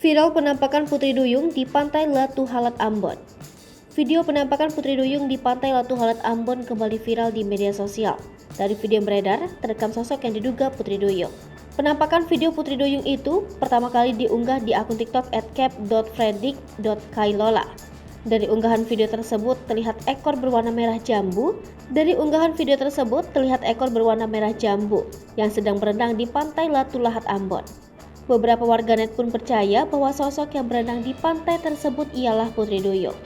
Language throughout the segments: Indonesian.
Viral penampakan Putri Duyung di Pantai Latu Halat Ambon. Video penampakan Putri Duyung di Pantai Latu Halat Ambon kembali viral di media sosial. Dari video yang beredar, terekam sosok yang diduga Putri Duyung. Penampakan video Putri Duyung itu pertama kali diunggah di akun TikTok @cap.fredrik.kailola. Dari unggahan video tersebut terlihat ekor berwarna merah jambu. Yang sedang berenang di Pantai Latu Halat Ambon. Beberapa warganet pun percaya bahwa sosok yang berenang di pantai tersebut ialah Putri Duyung.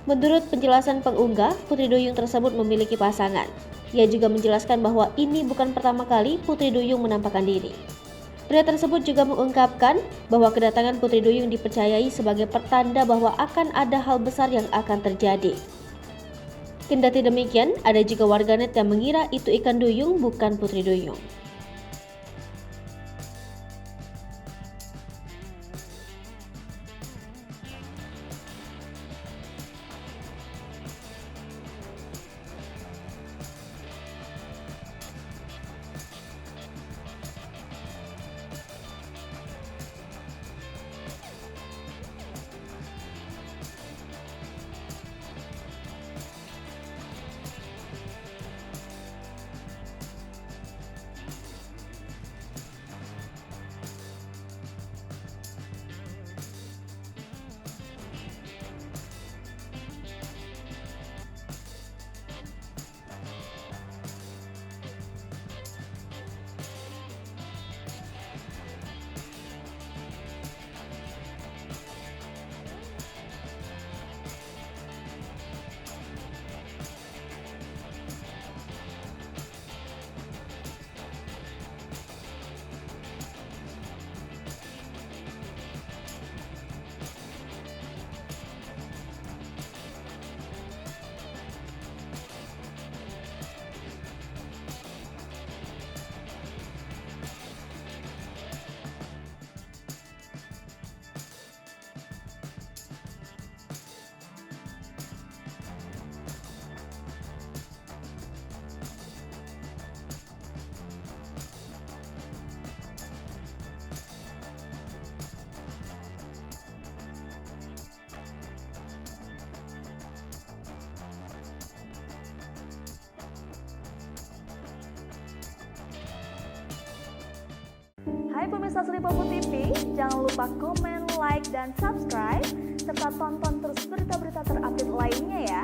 Menurut penjelasan pengunggah, Putri Duyung tersebut memiliki pasangan. Ia juga menjelaskan bahwa ini bukan pertama kali Putri Duyung menampakkan diri. Pria tersebut juga mengungkapkan bahwa kedatangan Putri Duyung dipercayai sebagai pertanda bahwa akan ada hal besar yang akan terjadi. Kendati demikian, ada juga warganet yang mengira itu ikan duyung bukan Putri Duyung. Hai pemirsa Sri Popo TV, jangan lupa komen, like, dan subscribe, serta tonton terus berita-berita terupdate lainnya ya.